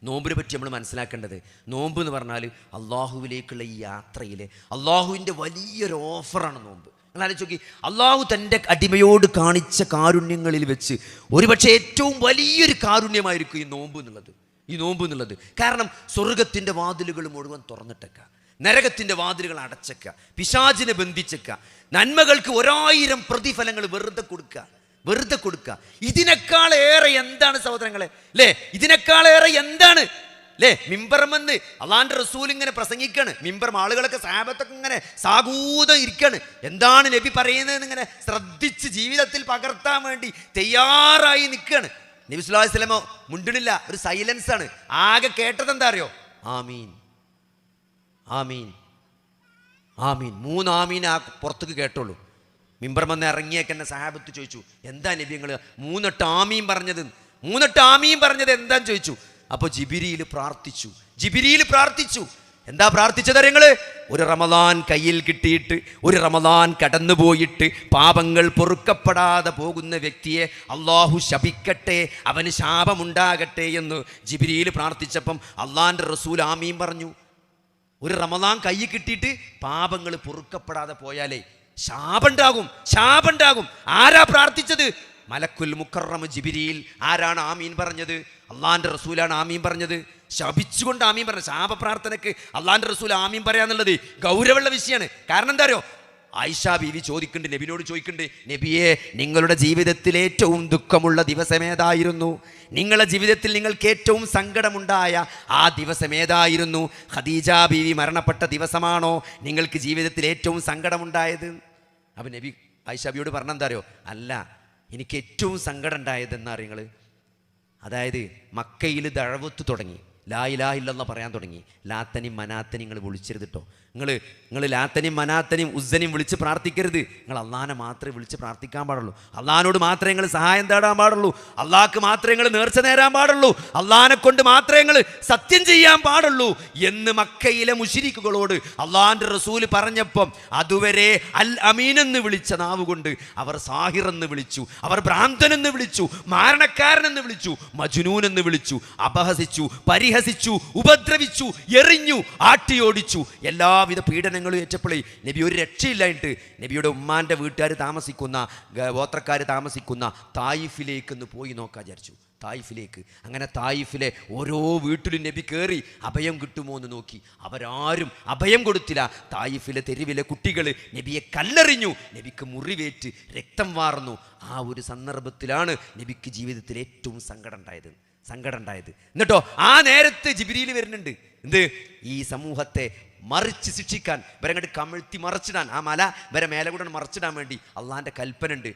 നോമ്പിനെ പറ്റി നമ്മൾ മനസ്സിലാക്കേണ്ടത്, നോമ്പ് എന്ന് പറഞ്ഞാൽ അള്ളാഹുവിലേക്കുള്ള ഈ യാത്രയിൽ അള്ളാഹുവിൻ്റെ വലിയൊരു ഓഫറാണ് നോമ്പ്. നിങ്ങൾ ആലോചിച്ച് നോക്കി, അള്ളാഹു തൻ്റെ അടിമയോട് കാണിച്ച കാരുണ്യങ്ങളിൽ വെച്ച് ഒരുപക്ഷെ ഏറ്റവും വലിയൊരു കാരുണ്യമായിരിക്കും ഈ നോമ്പ് എന്നുള്ളത്. കാരണം സ്വർഗത്തിൻ്റെ വാതിലുകൾ മുഴുവൻ തുറന്നിട്ടേക്കുക, നരകത്തിൻ്റെ വാതിലുകൾ അടച്ചേക്കുക, പിശാചിനെ ബന്ധിച്ചേക്കുക, നന്മകൾക്ക് 1000 പ്രതിഫലങ്ങൾ വെറുതെ കൊടുക്കുക. ഇതിനേക്കാളേറെ എന്താണ് സഹോദരങ്ങളെ, അല്ലേ? ഇതിനേക്കാളേറെ എന്താണ്, അല്ലേ? മിമ്പറമെന്ന് അള്ളാന്റെ റസൂൽ ഇങ്ങനെ പ്രസംഗിക്കാണ്. മിമ്പർ ആളുകളൊക്കെ സാബത്തൊക്കെ ഇങ്ങനെ സാഗൂതം ഇരിക്കാണ്. എന്താണ് നബി പറയുന്നതെന്ന് ഇങ്ങനെ ശ്രദ്ധിച്ച് ജീവിതത്തിൽ പകർത്താൻ വേണ്ടി തയ്യാറായി നിൽക്കുകയാണ്. നബി സല്ലല്ലാഹു അലൈഹി വസല്ലം മുണ്ടണില്ല, ഒരു സൈലൻസ് ആണ്. ആകെ കേട്ടത് എന്താ അറിയോ? ആമീൻ ആമീൻ ആമീൻ. 3 ആമീൻ ആ പുറത്തേക്ക് കേട്ടുള്ളൂ. മിമ്പർ വന്ന് ഇറങ്ങിയേക്കെന്നെ സഹാബത്ത് ചോദിച്ചു, എന്താ നബി നിങ്ങൾ 3 ആമീൻ പറഞ്ഞത്? 3 ആമീൻ പറഞ്ഞത് എന്താന്ന് ചോദിച്ചു. അപ്പോൾ ജിബ്രീൽ പ്രാർത്ഥിച്ചു. എന്താ പ്രാർത്ഥിച്ചത് നിങ്ങൾ? ഒരു റമദാൻ കയ്യിൽ കിട്ടിയിട്ട്, ഒരു റമദാൻ കടന്നുപോയിട്ട് പാപങ്ങൾ പൊറുക്കപ്പെടാതെ പോകുന്ന വ്യക്തിയെ അള്ളാഹു ശപിക്കട്ടെ, അവന് ശാപമുണ്ടാകട്ടെ എന്ന് ജിബ്രീൽ പ്രാർത്ഥിച്ചപ്പം അള്ളാന്റെ റസൂൽ ആമീൻ പറഞ്ഞു. ഒരു റമദാൻ കയ്യിൽ കിട്ടിയിട്ട് പാപങ്ങൾ പൊറുക്കപ്പെടാതെ പോയാലേ ശാപമുണ്ടാകും. ആരാ പ്രാർത്ഥിച്ചത്? മലക്കുൽ മുക്കറം ജിബ്രീൽ. ആരാണ് ആമീൻ പറഞ്ഞത്? അള്ളാന്റെ റസൂലാണ് ആമീൻ പറഞ്ഞത്. ശപിച്ചുകൊണ്ട് ആമീൻ പറഞ്ഞു. ശാപപ്രാർത്ഥനയ്ക്ക് അള്ളാന്റെ റസൂൽ ആമീൻ പറയാന്നുള്ളത് ഗൗരവമുള്ള വിഷയമാണ്. കാരണം എന്താ അറിയോ? ആയിഷ ബീവി നബിനോട് ചോദിക്കുന്നുണ്ട്, നബിയെ, നിങ്ങളുടെ ജീവിതത്തിൽ ഏറ്റവും ദുഃഖമുള്ള ദിവസമേതായിരുന്നു? നിങ്ങളുടെ ജീവിതത്തിൽ നിങ്ങൾക്ക് ഏറ്റവും സങ്കടമുണ്ടായ ആ ദിവസമേതായിരുന്നു? ഖദീജ ബീവി മരണപ്പെട്ട ദിവസമാണോ നിങ്ങൾക്ക് ജീവിതത്തിൽ ഏറ്റവും സങ്കടമുണ്ടായത്? അപ്പം നബി ആയിഷ ബീവിയോട് പറഞ്ഞെന്താ അറിയോ? അല്ല, എനിക്ക് ഏറ്റവും സങ്കടം ഉണ്ടായതെന്നാ നിങ്ങൾ, അതായത് മക്കയിൽ ദഅവത്ത് തുടങ്ങി, ലാ ഇലാഹ ഇല്ലല്ലാഹ് പറയാൻ തുടങ്ങി. ലാത്തനെയും മനാത്തനെയും നിങ്ങൾ വിളിച്ചരുത് കേട്ടോ. നിങ്ങൾ ലാത്തനെയും മനാത്തനെയും ഉസ്സനെയും വിളിച്ച് പ്രാർത്ഥിക്കരുത്. നിങ്ങൾ അള്ളാനെ മാത്രമേ വിളിച്ച് പ്രാർത്ഥിക്കാൻ പാടുള്ളൂ. അള്ളാഹിനോട് മാത്രമേ നിങ്ങൾ സഹായം തേടാൻ പാടുള്ളൂ. അള്ളാഹ്ക്ക് മാത്രമേ നിങ്ങൾ നേർച്ച നേരാൻ പാടുള്ളൂ. അള്ളാഹിനെ കൊണ്ട് മാത്രമേ നിങ്ങൾ സത്യം ചെയ്യാൻ പാടുള്ളൂ എന്ന് മക്കയിലെ മുശ്രിക്കുകളോട് അള്ളാഹിൻ്റെ റസൂൽ പറഞ്ഞപ്പം അതുവരെ അൽ അമീൻ എന്ന് വിളിച്ച നാവ് കൊണ്ട് അവർ സാഹിർ എന്ന് വിളിച്ചു, അവർ ഭ്രാന്തനെന്ന് വിളിച്ചു, മാരണക്കാരനെന്ന് വിളിച്ചു, മജ്നൂൻ എന്ന് വിളിച്ചു, അപഹസിച്ചു, പരിഹസിച്ചു, ഉപദ്രവിച്ചു, എറിഞ്ഞു, ആട്ടിയോടിച്ചു. എല്ലാവിധ പീഡനങ്ങളും ഏറ്റപ്പോഴേ നബി ഒരു രക്ഷയില്ലായിട്ട് നബിയുടെ ഉമ്മാൻ്റെ വീട്ടുകാർ താമസിക്കുന്ന, ഗോത്രക്കാർ താമസിക്കുന്ന തായിഫിലേക്ക് ഒന്ന് പോയി നോക്കാൻ വിചാരിച്ചു. തായിഫിലേക്ക്. അങ്ങനെ തായിഫിലെ ഓരോ വീട്ടിലും നബി കയറി അഭയം കിട്ടുമോ എന്ന് നോക്കി. അവരാരും അഭയം കൊടുത്തില്ല. തായിഫിലെ തെരുവിലെ കുട്ടികൾ നബിയെ കല്ലെറിഞ്ഞു. നബിക്ക് മുറിവേറ്റ് രക്തം വാർന്നു. ആ ഒരു സന്ദർഭത്തിലാണ് നബിക്ക് ജീവിതത്തിൽ ഏറ്റവും സങ്കടം ഉണ്ടായത്. എന്നിട്ടോ ആ നേരത്ത് ജിബ്രീൽ വരുന്നുണ്ട്. എന്ത്? ഈ സമൂഹത്തെ മറിച്ച് ശിക്ഷിക്കാൻ, ഇവരങ്ങോട്ട് കമിഴ്ത്തി മറിച്ചിടാൻ, ആ മല വരെ മേലെ കൂടെ മറിച്ചിടാൻ വേണ്ടി അള്ളാൻ്റെ കൽപ്പന ഉണ്ട്.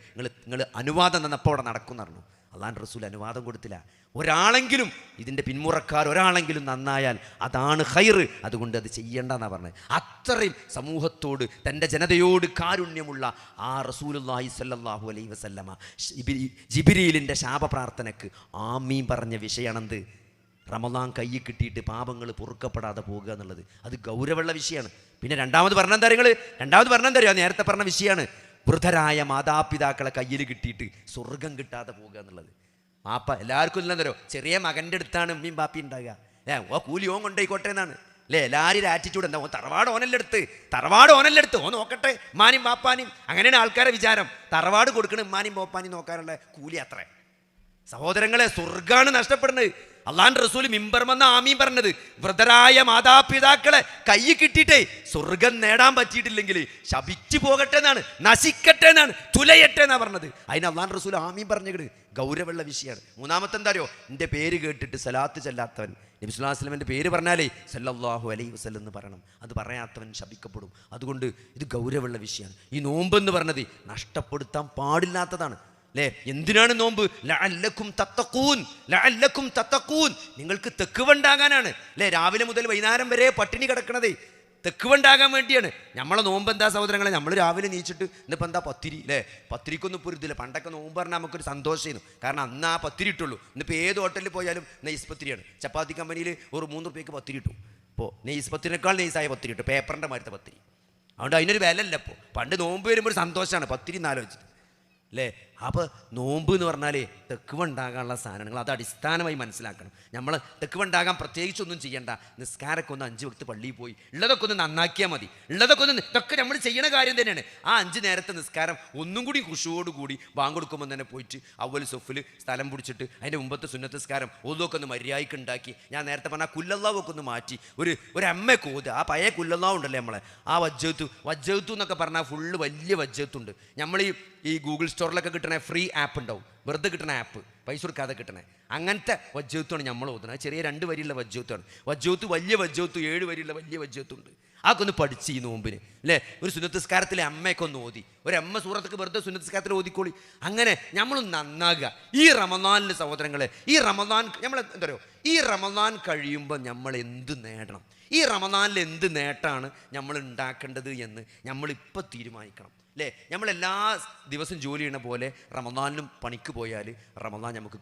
നിങ്ങൾ അനുവാദം തന്നപ്പോൾ അവിടെ നടക്കും എന്ന് പറഞ്ഞു. അള്ളാൻ്റെ റസൂൽ അനുവാദം കൊടുത്തില്ല. ഒരാളെങ്കിലും ഇതിൻ്റെ പിന്മുറക്കാർ ഒരാളെങ്കിലും നന്നായാൽ അതാണ് ഖൈർ, അതുകൊണ്ട് അത് ചെയ്യേണ്ടെന്നാണ് പറഞ്ഞത്. അത്രയും സമൂഹത്തോട്, തൻ്റെ ജനതയോട് കാരുണ്യമുള്ള ആ റസൂലുള്ളാഹി സ്വല്ലല്ലാഹു അലൈഹി വസല്ലമ ജിബ്രീലിൻ്റെ ശാപപ്രാർത്ഥനയ്ക്ക് ആമീൻ പറഞ്ഞ വിഷയമാണെന്ത്? റമദാൻ കയ്യിൽ കിട്ടിയിട്ട് പാപങ്ങൾ പൊറുക്കപ്പെടാതെ പോകുക എന്നുള്ളത്. അത് ഗൗരവമുള്ള വിഷയമാണ്. പിന്നെ രണ്ടാമത് പറഞ്ഞെന്തറിയോ? നേരത്തെ പറഞ്ഞ വിഷയമാണ്, വൃദ്ധരായ മാതാപിതാക്കളെ കയ്യിൽ കിട്ടിയിട്ട് സ്വർഗം കിട്ടാതെ പോകുക എന്നുള്ളത്. മാപ്പ എല്ലാവർക്കും ഇല്ലെന്നറിയോ? ചെറിയ മകൻ്റെ അടുത്താണ് ഉമ്മയും ബാപ്പി ഉണ്ടാകുക. ഓ കൂലിയോ കൊണ്ടോയിക്കോട്ടെ എന്നാണ്, അല്ലേ? എല്ലാവരും ആറ്റിറ്റ്യൂഡ് എന്താ? തറവാട് ഓനല്ലെടുത്ത് ഓ നോക്കട്ടെ ഉമ്മാനും ബാപ്പാനും. അങ്ങനെയാണ് ആൾക്കാരെ വിചാരം. തറവാട് കൊടുക്കണം ഉമ്മാനും ബാപ്പാനും നോക്കാനുള്ള കൂലി അത്രേ. സഹോദരങ്ങളെ, സ്വർഗാണ് നഷ്ടപ്പെടുന്നത്. അള്ളാന്റെ റസൂൽ മിമ്പർമെന്ന ആമീൻ പറഞ്ഞത് വൃദ്ധരായ മാതാപിതാക്കളെ കൈ കിട്ടിയിട്ടേ സ്വർഗം നേടാൻ പറ്റിയിട്ടില്ലെങ്കിൽ ശപിച്ചു പോകട്ടെ എന്നാണ്, നശിക്കട്ടെ എന്നാണ്, തുലയട്ടെ എന്നാണ് പറഞ്ഞത്. അതിന് അള്ളാന്റെ റസൂൽ ആമീൻ പറഞ്ഞത് ഗൗരവമുള്ള വിഷയമാണ്. മൂന്നാമത്തെ എന്താ അറിയോ? എൻ്റെ പേര് കേട്ടിട്ട് സലാത്ത് ചെല്ലാത്തവൻ, നബി സല്ലല്ലാഹു അലൈഹി വസല്ലമയുടെ പേര് പറഞ്ഞാലേ സല്ലല്ലാഹു അലൈഹി വസല്ലം എന്ന് പറയണം. അത് പറയാത്തവൻ ശപിക്കപ്പെടും. അതുകൊണ്ട് ഇത് ഗൗരവമുള്ള വിഷയമാണ്. ഈ നോമ്പെന്ന് പറഞ്ഞത് നഷ്ടപ്പെടുത്താൻ പാടില്ലാത്തതാണ്. അല്ലേ? എന്തിനാണ് നോമ്പ്? ലഅല്ലക്കും തത്തഖൂൻ, നിങ്ങൾക്ക് തെക്കുവണ്ടാകാനാണ്. അല്ലേ? രാവിലെ മുതൽ വൈകുന്നേരം വരെ പട്ടിണി കിടക്കണതേ തെക്കുവണ്ടാകാൻ വേണ്ടിയാണ്. നമ്മളെ നോമ്പ് എന്താ സഹോദരങ്ങളെ? നമ്മൾ രാവിലെ നീച്ചിട്ട് ഇന്നിപ്പോൾ എന്താ പത്തിരി, അല്ലേ? പത്തിരിക്കൊന്നും ഇപ്പോൾ ഇതില്ല. പണ്ടൊക്കെ നോമ്പ് പറഞ്ഞാൽ നമുക്കൊരു സന്തോഷമായിരുന്നു. കാരണം അന്ന് ആ പത്തിരി ഇട്ടുള്ളൂ. ഇന്നിപ്പോൾ ഏത് ഹോട്ടലിൽ പോയാലും നെയ്സ് പത്തിരിയാണ്. ചപ്പാത്തി കമ്പനിയിൽ ഒരു 3 രൂപയ്ക്ക് പത്തിരി ഇട്ടു. ഇപ്പോൾ നെയ്സ് പത്തിരിനേക്കാൾ നെയ്സായ പത്തിരി ഇട്ടു, പേപ്പറിൻ്റെ മാരത്തെ പത്തിരി. അതുകൊണ്ട് അതിനൊരു വില അല്ല. ഇപ്പോൾ പണ്ട് നോമ്പ് വരുമ്പോൾ ഒരു സന്തോഷമാണ് പത്തിരി എന്നാലോചിച്ചിട്ട്, അല്ലേ? അപ്പോൾ നോമ്പ് എന്ന് പറഞ്ഞാൽ തെക്കുവുണ്ടാകാനുള്ള സാധനങ്ങൾ അത് അടിസ്ഥാനമായി മനസ്സിലാക്കണം. നമ്മൾ തെക്കുവുണ്ടാകാൻ പ്രത്യേകിച്ചൊന്നും ചെയ്യണ്ട. നിസ്കാരമൊക്കെ ഒന്ന് 5 വക്ത് പള്ളിയിൽ പോയി ഉള്ളതൊക്കെ ഒന്ന് നന്നാക്കിയാൽ മതി. ഉള്ളതൊക്കെ ഒന്ന് ഇതൊക്കെ നമ്മൾ ചെയ്യണ കാര്യം തന്നെയാണ്. ആ 5 നേരത്തെ നിസ്കാരം ഒന്നും കൂടി ഖുശൂവോടുകൂടി ബാങ്ക് കൊടുക്കുമ്പോൾ തന്നെ പോയിട്ട് അവൽ സൊഫിൽ സ്ഥലം പിടിച്ചിട്ട് അതിൻ്റെ മുമ്പത്തെ സുന്നത്ത് നിസ്കാരം ഒതൊക്കെ ഒന്ന് മര്യാദയ്ക്ക് ഉണ്ടാക്കി, ഞാൻ നേരത്തെ പറഞ്ഞ കുല്ലല്ലാവൊക്കെ ഒന്ന് മാറ്റി ഒരു അമ്മയൊക്കെ ഓത്. ആ പഴയ കുല്ലല്ലാവ് ഉണ്ടല്ലേ നമ്മളെ, ആ വജ്ജത്ത് എന്നൊക്കെ പറഞ്ഞാൽ ഫുള്ള് വലിയ വജ്ജത്തുണ്ട്. നമ്മൾ ഈ ഗൂഗിൾ സ്റ്റോറിലൊക്കെ കിട്ടണ ഫ്രീ ആപ്പ് ഉണ്ടാവും, വെറുതെ കിട്ടണ ആപ്പ്, പൈസ കൊടുക്കാതെ കിട്ടണേ. അങ്ങനത്തെ വജ്ജത്താണ് നമ്മൾ ഓതുന്നത്. ചെറിയ 2 വരിയുള്ള വജ്ജത്താണ്. വലിയ വജ്ജത്ത് 7 വരിയുള്ള വലിയ വജ്ജത്തുണ്ട്. അതൊക്കെ ഒന്ന് പഠിച്ച് ഈ നോമ്പിന് അല്ലേ. ഒരു സുന്നത്ത് നിസ്കാരത്തിലെ അമ്മയൊക്കെ ഒന്ന് ഓതി, ഒരമ്മ സൂറത്തൊക്കെ വെറുതെ സുന്നത്ത് നിസ്കാരത്തിൽ ഓതിക്കോളി. അങ്ങനെ നമ്മളൊന്ന് നന്നാകുക ഈ റമദാനിലെ സഹോദരങ്ങളെ. ഈ റമദാൻ നമ്മൾ എന്താ പറയുക, ഈ റമദാൻ കഴിയുമ്പോൾ നമ്മൾ എന്ത് നേടണം, ഈ റമദാനിൽ എന്ത് നേട്ടമാണ് നമ്മൾ ഉണ്ടാക്കേണ്ടത് എന്ന് നമ്മളിപ്പോൾ തീരുമാനിക്കണം അല്ലേ. നമ്മളെല്ലാ ദിവസം ജോലി ചെയ്യണ പോലെ റമദാനിലും പണിക്ക് പോയാൽ റമദാൻ നമുക്ക്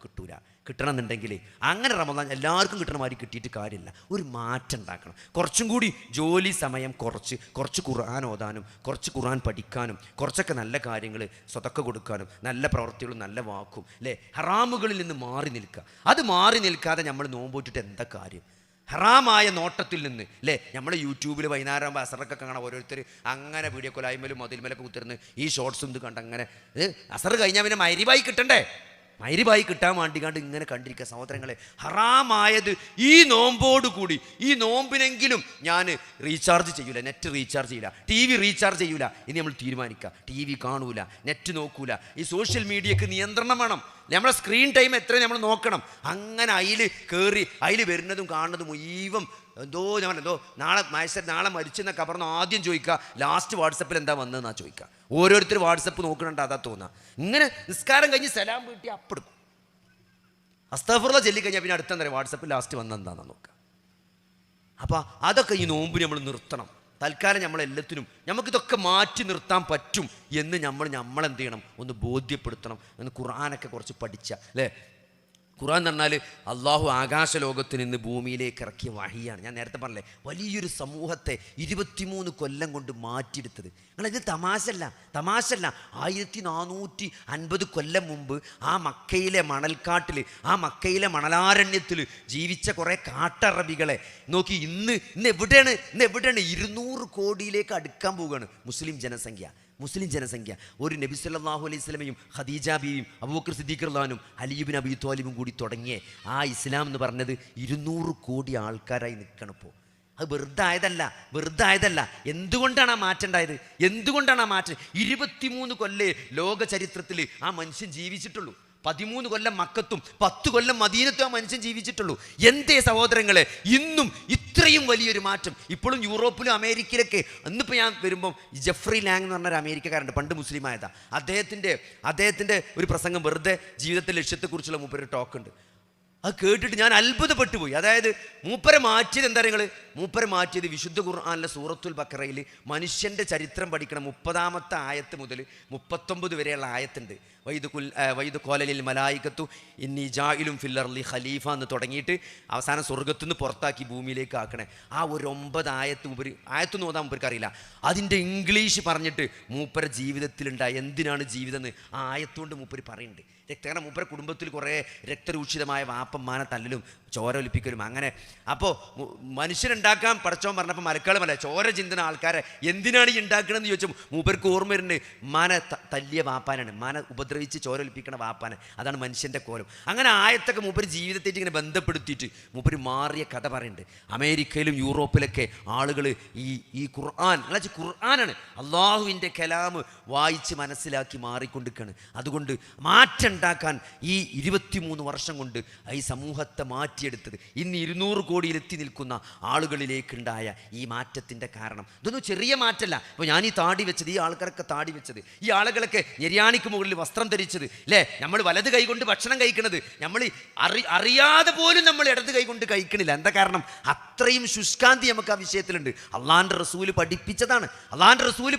കിട്ടണമെന്നുണ്ടെങ്കിൽ അങ്ങനെ റമദാൻ എല്ലാവർക്കും കിട്ടണ മാതിരി കിട്ടിയിട്ട് കാര്യമില്ല. ഒരു മാറ്റം ഉണ്ടാക്കണം. കുറച്ചും കൂടി ജോലി സമയം കുറച്ച് ഖുർആൻ ഓതാനും കുറച്ച് ഖുർആൻ പഠിക്കാനും കുറച്ചൊക്കെ നല്ല കാര്യങ്ങൾ സ്വതക്ക കൊടുക്കാനും നല്ല പ്രവൃത്തികളും നല്ല വാക്കും അല്ലേ. ഹറാമുകളിൽ നിന്ന് മാറി നിൽക്കുക. അത് മാറി നിൽക്കാതെ നമ്മൾ നോമ്പോറ്റിട്ട് എന്താ കാര്യം? ഹറാമായ നോട്ടത്തിൽ നിന്ന് അല്ലേ. നമ്മൾ യൂട്യൂബിൽ വൈകുന്നേരം ആകുമ്പോൾ അസറൊക്കെ കാണാം ഓരോരുത്തർ അങ്ങനെ വീഡിയോ കോലായ്മലും മതിൽമേലൊക്കെ കുത്തിരുന്ന് ഈ ഷോർട്സും ഇത് കണ്ട് അങ്ങനെ അസറ് കഴിഞ്ഞാൽ പിന്നെ മഗ്‌രിബായി കിട്ടണ്ടേ. മഗ്‌രിബായി കിട്ടാൻ വേണ്ടിക്കാണ്ട് ഇങ്ങനെ കണ്ടിരിക്കുക സഹോദരങ്ങളെ. ഹറാമായത് ഈ നോമ്പോടുകൂടി, ഈ നോമ്പിനെങ്കിലും ഞാൻ റീചാർജ് ചെയ്യൂല, നെറ്റ് റീചാർജ് ചെയ്യില്ല, TV റീചാർജ് ചെയ്യൂല. ഇനി നമ്മൾ തീരുമാനിക്കുക. TV കാണൂല, നെറ്റ് നോക്കൂല. ഈ സോഷ്യൽ മീഡിയക്ക് നിയന്ത്രണം വേണം. നമ്മളെ സ്ക്രീൻ ടൈം എത്ര നമ്മൾ നോക്കണം. അങ്ങനെ അതിൽ കയറി അതിൽ വരുന്നതും കാണുന്നതും മുഴുവൻ എന്തോ നാളെ മരിച്ചെന്ന കബർന്ന് ആദ്യം ചോദിക്കുക, ലാസ്റ്റ് വാട്സപ്പിൽ എന്താ വന്നതെന്നാ ചോദിക്കുക. ഓരോരുത്തർ വാട്സപ്പ് നോക്കണുണ്ട്, അതാ തോന്നുക. ഇങ്ങനെ നിസ്കാരം കഴിഞ്ഞ് സലാം വീട്ടി അപ്പെടുക്കും. അസ്തഗ്ഫിറുല്ലാഹ് ചൊല്ലിക്കഴിഞ്ഞാൽ പിന്നെ അടുത്ത നേരം വാട്സപ്പിൽ ലാസ്റ്റ് വന്നെന്താണെന്ന് നോക്കുക. അപ്പോൾ അതൊക്കെ ഈ നോമ്പിന് നമ്മൾ നിർത്തണം. തൽക്കാലം നമ്മളെല്ലാത്തിനും നമുക്കിതൊക്കെ മാറ്റി നിർത്താൻ പറ്റും എന്ന് നമ്മളെന്ത് ചെയ്യണം, ഒന്ന് ബോധ്യപ്പെടുത്തണം. എന്ന് ഖുർആനൊക്കെ കുറച്ച് പഠിച്ച അല്ലേ. ഖുർആൻ എന്ന് പറഞ്ഞാൽ അള്ളാഹു ആകാശലോകത്തിൽ നിന്ന് ഭൂമിയിലേക്ക് ഇറക്കിയ വഹിയാണ്. ഞാൻ നേരത്തെ പറഞ്ഞില്ലേ, വലിയൊരു സമൂഹത്തെ 23 കൊല്ലം കൊണ്ട് മാറ്റിയെടുത്തത്. നിങ്ങളിത് തമാശല്ല. 1450 കൊല്ലം മുമ്പ് ആ മക്കയിലെ മണൽക്കാട്ടിൽ, ആ മക്കയിലെ മണലാരണ്യത്തിൽ ജീവിച്ച കുറേ കാട്ടറബികളെ നോക്കി ഇന്ന് എവിടെയാണ് 200 കോടിയിലേക്ക് അടുക്കാൻ പോവുകയാണ് മുസ്ലിം ജനസംഖ്യ. ഒരു നബി സല്ലല്ലാഹു അലൈഹി വസല്ലമയും ഖദീജ ബീവിയും അബൂബക്കർ സിദ്ദീഖ് റളിയല്ലാഹു അൻഹു അലി ഇബ്നു അബീ ത്വാലിബും കൂടി തുടങ്ങിയ ആ ഇസ്ലാം എന്ന് പറഞ്ഞത് 200 കോടി ആൾക്കാരായി നിൽക്കണപ്പോൾ അത് വെറുതെ ആയതല്ല. എന്തുകൊണ്ടാണ് ആ മാറ്റം ഉണ്ടായത്? 23 കൊല്ലേ ലോക ചരിത്രത്തിൽ ആ മനുഷ്യൻ ജീവിച്ചിട്ടുള്ളൂ. 13 കൊല്ലം മക്കത്തും 10 കൊല്ലം മദീനത്തും ആ മനുഷ്യൻ ജീവിച്ചിട്ടുള്ളൂ. എന്തേ സഹോദരങ്ങളെ ഇന്നും ഇത്രയും വലിയൊരു മാറ്റം? ഇപ്പോഴും യൂറോപ്പിലും അമേരിക്കയിലൊക്കെ. ഇന്നിപ്പോൾ ഞാൻ വരുമ്പം ജെഫ്രി ലാങ് എന്ന് പറഞ്ഞൊരു അമേരിക്കക്കാരുണ്ട്, പണ്ട് മുസ്ലിം ആയതാ. അദ്ദേഹത്തിൻ്റെ ഒരു പ്രസംഗം, വെറുതെ ജീവിതത്തിൻ്റെ ലക്ഷ്യത്തെക്കുറിച്ചുള്ള മൂപ്പര് ടോക്ക് ഉണ്ട്. അത് കേട്ടിട്ട് ഞാൻ അത്ഭുതപ്പെട്ടു പോയി. അതായത് മൂപ്പരെ മാറ്റിയത് എന്താ പറയുക, മൂപ്പരെ മാറ്റിയത് വിശുദ്ധ ഖുർആനിലെ സൂറത്തുൽ ബഖറയിൽ മനുഷ്യൻ്റെ ചരിത്രം പഠിക്കണം 30-ാമത്തെ ആയത്ത് മുതൽ 39 വരെയുള്ള ആയത്തുണ്ട്. വൈദ് ഖാലലിൽ മലായികത്തു ഇന്നി ജാഇലുൻ ഫിൽ അർളി ഖലീഫ എന്ന് തുടങ്ങിയിട്ട് അവസാനം സ്വർഗത്തുനിന്ന് പുറത്താക്കി ഭൂമിയിലേക്ക് ആക്കണേ. ആ ഒരു 9 ആയത്തൊന്നും ഓതാൻ മൂപ്പർക്ക് അറിയില്ല. അതിൻ്റെ ഇംഗ്ലീഷ് പറഞ്ഞിട്ട് മൂപ്പരെ ജീവിതത്തിലുണ്ടായ എന്തിനാണ് ജീവിതം എന്ന് ആ ആയത്തുകൊണ്ട് മൂപ്പര് പറയുന്നുണ്ട്. കാരണം മൂപ്പരെ കുടുംബത്തിൽ കുറേ രക്തരൂക്ഷിതമായ വാപ്പന്മാനെ തല്ലലും ചോര ഒലിപ്പിക്കലും അങ്ങനെ. അപ്പോൾ മനുഷ്യനുണ്ടാക്കാൻ പടച്ചോൻ പറഞ്ഞപ്പോൾ മലക്കളുമല്ല ചോര ചിന്തന ആൾക്കാരെ എന്തിനാണ് ഈ ഉണ്ടാക്കണമെന്ന് ചോദിച്ചാൽ മൂപ്പർക്ക് ഓർമ്മ വരുന്നുണ്ട്, മാനെ തല്ലിയ വാപ്പാനാണ്, മാനെ ഉപദ്രവിച്ച് ചോര ഒലിപ്പിക്കണ വാപ്പാനെ. അതാണ് മനുഷ്യൻ്റെ കോലം. അങ്ങനെ ആയത്തൊക്കെ മൂപ്പര് ജീവിതത്തേക്ക് ഇങ്ങനെ ബന്ധപ്പെടുത്തിയിട്ട് മൂപ്പര് മാറിയ കഥ പറയുന്നുണ്ട്. അമേരിക്കയിലും യൂറോപ്പിലൊക്കെ ആളുകൾ ഈ ഖുർആനാണ് അള്ളാഹുവിൻ്റെ കലാം വായിച്ച് മനസ്സിലാക്കി മാറിക്കൊണ്ടിരിക്കുകയാണ്. അതുകൊണ്ട് മാറ്റം ഉണ്ടാക്കാൻ ഈ 23 വർഷം കൊണ്ട് ഈ സമൂഹത്തെ മാറ്റിയെടുത്തത് ഇന്ന് 200 കോടിയിലെത്തി നിൽക്കുന്ന ആളുകളിലേക്കുണ്ടായ ഈ മാറ്റത്തിൻ്റെ കാരണം ഇതൊന്നും ചെറിയ മാറ്റമല്ല. അപ്പോൾ ഞാൻ ഈ താടി വെച്ചത്, ഈ ആൾക്കാരൊക്കെ താടി വെച്ചത്, ഈ ആളുകളൊക്കെ ഞെരിയാണിക്ക് മുകളിൽ വസ്ത്രം ധരിച്ചത് അല്ലേ, നമ്മൾ വലത് കൈ കൊണ്ട് ഭക്ഷണം കഴിക്കണത്, നമ്മൾ അറിയാതെ പോലും നമ്മൾ ഇടത് കൈ കൊണ്ട് കഴിക്കണില്ല. എന്താ കാരണം? അത്രയും ശുഷ്കാന്തി നമുക്ക് ആ വിഷയത്തിലുണ്ട്. അള്ളാന്റെ റസൂല്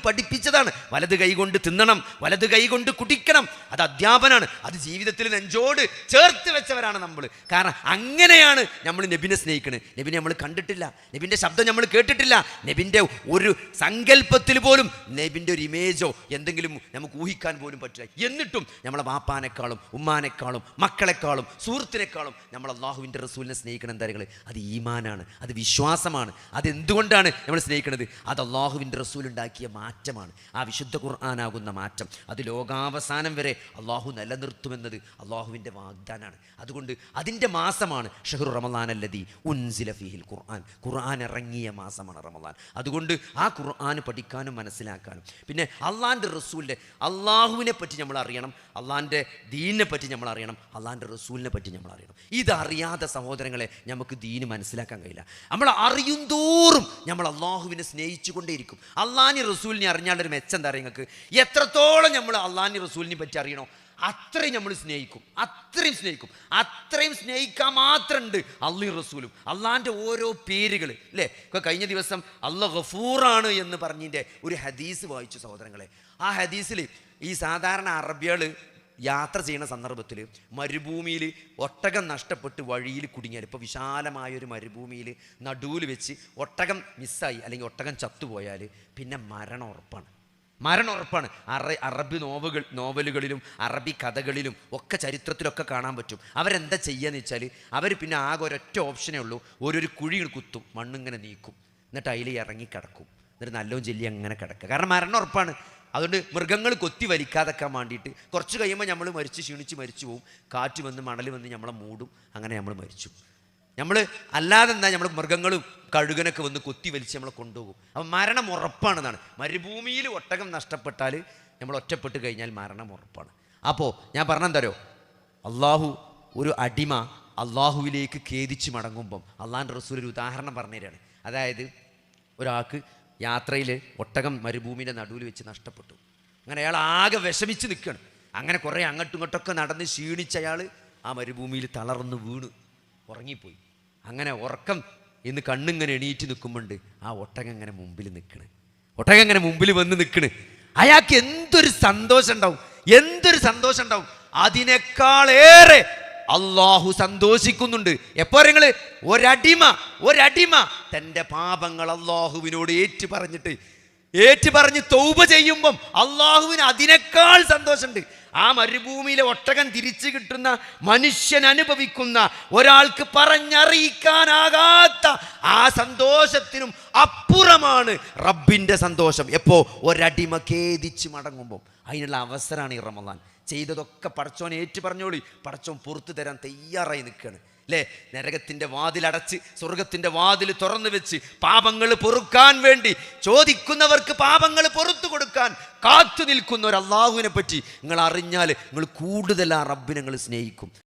പഠിപ്പിച്ചതാണ്. വലത് കൈ കൊണ്ട് തിന്നണം, വലത് കൈ കൊണ്ട് കുടിക്കണം. അത് അധ്യാപനാണ്. അത് അത് ജീവിതത്തിൽ നെഞ്ചോട് ചേർത്ത് വെച്ചവരാണ് നമ്മൾ. കാരണം അങ്ങനെയാണ് നമ്മൾ നബിനെ സ്നേഹിക്കുന്നത്. നബിനെ നമ്മൾ കണ്ടിട്ടില്ല, നബിൻ്റെ ശബ്ദം നമ്മൾ കേട്ടിട്ടില്ല, നബിൻ്റെ ഒരു സങ്കല്പത്തിൽ പോലും നബിൻ്റെ ഒരു ഇമേജോ എന്തെങ്കിലും നമുക്ക് ഊഹിക്കാൻ പോലും പറ്റില്ല. എന്നിട്ടും നമ്മളെ വാപ്പാനേക്കാളും ഉമ്മാനേക്കാളും മക്കളെക്കാളും സുഹൃത്തിനേക്കാളും നമ്മൾ അള്ളാഹുവിൻ്റെ റസൂലിനെ സ്നേഹിക്കണം. എന്താ പറയുക? അത് ഈമാനാണ്, അത് വിശ്വാസമാണ്. അതെന്തുകൊണ്ടാണ് നമ്മൾ സ്നേഹിക്കുന്നത്? അത് അള്ളാഹുവിൻ്റെ റസൂൽ ഉണ്ടാക്കിയ മാറ്റമാണ്. ആ വിശുദ്ധ ഖുർആനാകുന്ന മാറ്റം അത് ലോകാവസാനം വരെ അള്ളാഹു നിലനിർത്തുമെന്നത് അള്ളാഹുവിൻ്റെ വാഗ്ദാനാണ്. അതുകൊണ്ട് അതിൻ്റെ മാസമാണ് ഷഹ്റു റമളാൻ അല്ലദീ ഉൻസില ഫീഹിൽ ഖുർആൻ. ഖുർആൻ ഇറങ്ങിയ മാസമാണ് റമളാൻ. അതുകൊണ്ട് ആ ഖുർആൻ പഠിക്കാനും മനസ്സിലാക്കാനും, പിന്നെ അള്ളാഹിൻ്റെ റസൂലിൻ്റെ അള്ളാഹുവിനെ പറ്റി നമ്മൾ അറിയണം, അള്ളാഹിൻ്റെ ദീനിനെ പറ്റി നമ്മൾ അറിയണം, അള്ളാഹിൻ്റെ റസൂലിനെ പറ്റി നമ്മൾ അറിയണം. ഇതറിയാതെ സഹോദരങ്ങളെ നമുക്ക് ദീന് മനസ്സിലാക്കാൻ കഴിയില്ല. നമ്മൾ അറിയും തോറും നമ്മൾ അള്ളാഹുവിനെ സ്നേഹിച്ചു കൊണ്ടേയിരിക്കും. അള്ളാഹിൻ്റെ റസൂലിനെ അറിഞ്ഞാലൊരു മെച്ചം എന്താ പറയുക? നിങ്ങൾക്ക് എത്രത്തോളം നമ്മൾ അള്ളാഹിൻ്റെ റസൂലിനെ പറ്റി അറിയണോ അത്രയും നമ്മൾ സ്നേഹിക്കും, അത്രയും സ്നേഹിക്കും. അത്രയും സ്നേഹിക്കാൻ മാത്രമുണ്ട് അള്ളാഹും റസൂലും. അള്ളാഹിൻ്റെ ഓരോ പേരുകൾ അല്ലേ? ഇപ്പോൾ കഴിഞ്ഞ ദിവസം അള്ളാഹ് ഗഫൂറാണ് എന്ന് പറഞ്ഞതിൻ്റെ ഒരു ഹദീസ് വായിച്ചു സഹോദരങ്ങളെ. ആ ഹദീസിൽ ഈ സാധാരണ അറബികൾ യാത്ര ചെയ്യുന്ന സന്ദർഭത്തിൽ മരുഭൂമിയിൽ ഒട്ടകം നഷ്ടപ്പെട്ട് വഴിയിൽ കുടുങ്ങിയാൽ, ഇപ്പോൾ വിശാലമായൊരു മരുഭൂമിയിൽ നടുവിൽ വെച്ച് ഒട്ടകം മിസ്സായി അല്ലെങ്കിൽ ഒട്ടകം ചത്തുപോയാൽ പിന്നെ മരണം ഉറപ്പാണ്. മരണം ഉറപ്പാണ്. അറബി നോവലുകളിലും അറബി കഥകളിലും ഒക്കെ ചരിത്രത്തിലൊക്കെ കാണാൻ പറ്റും. അവരെന്താ ചെയ്യുകയെന്ന് വെച്ചാൽ അവർ പിന്നെ ആകെ ഒരൊറ്റ ഓപ്ഷനേ ഉള്ളൂ. ഓരോരു കുഴികൾ കുത്തും, മണ്ണിങ്ങനെ നീക്കും, എന്നിട്ട് അതിൽ ഇറങ്ങി കിടക്കും, എന്നിട്ട് നല്ലോണം ചെല്ലി അങ്ങനെ കിടക്കുക. കാരണം മരണം ഉറപ്പാണ്. അതുകൊണ്ട് മൃഗങ്ങൾ കൊത്തി വലിക്കാതെക്കാൻ വേണ്ടിയിട്ട് കുറച്ച് കഴിയുമ്പോൾ നമ്മൾ ക്ഷീണിച്ച് മരിച്ചു പോവും. കാറ്റ് വന്ന് മണൽ വന്ന് നമ്മളെ മൂടും, അങ്ങനെ നമ്മൾ മരിച്ചു. നമ്മൾ അല്ലാതെ എന്താ നമ്മൾ മൃഗങ്ങളും കഴുകനൊക്കെ വന്ന് കൊത്തി വലിച്ച് നമ്മളെ കൊണ്ടുപോകും. അപ്പം മരണം ഉറപ്പാണെന്നാണ്. മരുഭൂമിയിൽ ഒട്ടകം നഷ്ടപ്പെട്ടാൽ നമ്മൾ ഒറ്റപ്പെട്ട് കഴിഞ്ഞാൽ മരണം ഉറപ്പാണ്. അപ്പോൾ ഞാൻ പറഞ്ഞെന്തരോ, അള്ളാഹു ഒരു അടിമ അള്ളാഹുവിലേക്ക് ഖേദിച്ച് മടങ്ങുമ്പം അള്ളാഹിൻ്റെ റസൂൽ ഒരു ഉദാഹരണം പറഞ്ഞു തരികയാണ്. അതായത് ഒരാൾക്ക് യാത്രയിൽ ഒട്ടകം മരുഭൂമിൻ്റെ നടുവിൽ വെച്ച് നഷ്ടപ്പെട്ടു. അങ്ങനെ അയാൾ ആകെ വിഷമിച്ച് നിൽക്കുകയാണ്. അങ്ങനെ കുറേ അങ്ങോട്ടും ഇങ്ങോട്ടൊക്കെ നടന്ന് ക്ഷീണിച്ച അയാൾ ആ മരുഭൂമിയിൽ തളർന്ന് വീണ് ഉറങ്ങിപ്പോയി. അങ്ങനെ ഉറക്കം ഇന്ന് കണ്ണിങ്ങനെ എണീറ്റ് നിൽക്കുമ്പോണ്ട് ആ ഒട്ടകം ഇങ്ങനെ മുമ്പിൽ നിൽക്കണ്, ഒട്ടകം ഇങ്ങനെ മുമ്പിൽ വന്ന് നിൽക്കണ്. അയാൾക്ക് എന്തൊരു സന്തോഷം ഉണ്ടാവും, എന്തൊരു സന്തോഷം ഉണ്ടാവും. അതിനേക്കാളേറെ അള്ളാഹു സന്തോഷിക്കുന്നുണ്ട്. എപ്പോ നിങ്ങൾ ഒരടിമ തൻ്റെ പാപങ്ങൾ അള്ളാഹുവിനോട് ഏറ്റുപറഞ്ഞ് തൗബ ചെയ്യുമ്പം അള്ളാഹുവിന് അതിനേക്കാൾ സന്തോഷമുണ്ട്. ആ മരുഭൂമിയിലെ ഒട്ടകം തിരിച്ചു കിട്ടുന്ന മനുഷ്യൻ അനുഭവിക്കുന്ന ഒരാൾക്ക് പറഞ്ഞറിയിക്കാനാകാത്ത ആ സന്തോഷത്തിനും അപ്പുറമാണ് റബ്ബിൻ്റെ സന്തോഷം. എപ്പോ ഒരടിമ ഖേദിച്ച് മടങ്ങുമ്പം അതിനുള്ള അവസരമാണ് ഈ റമളാൻ. ചെയ്തതൊക്കെ പടച്ചോൻ ഏറ്റു പറഞ്ഞോളി, പടച്ചോൻ പുറത്തു തരാൻ തയ്യാറായി നിൽക്കുകയാണ് അല്ലേ? നരകത്തിൻ്റെ വാതിലടച്ച് സ്വർഗത്തിൻ്റെ വാതിൽ തുറന്നു വെച്ച് പാപങ്ങൾ പൊറുക്കാൻ വേണ്ടി ചോദിക്കുന്നവർക്ക് പാപങ്ങൾ പൊറുത്തു കൊടുക്കാൻ കാത്തു നിൽക്കുന്ന ഒരു അള്ളാഹുവിനെ പറ്റി നിങ്ങൾ അറിഞ്ഞാൽ നിങ്ങൾ കൂടുതൽ ആ റബ്ബിനെ നിങ്ങൾ സ്നേഹിക്കും.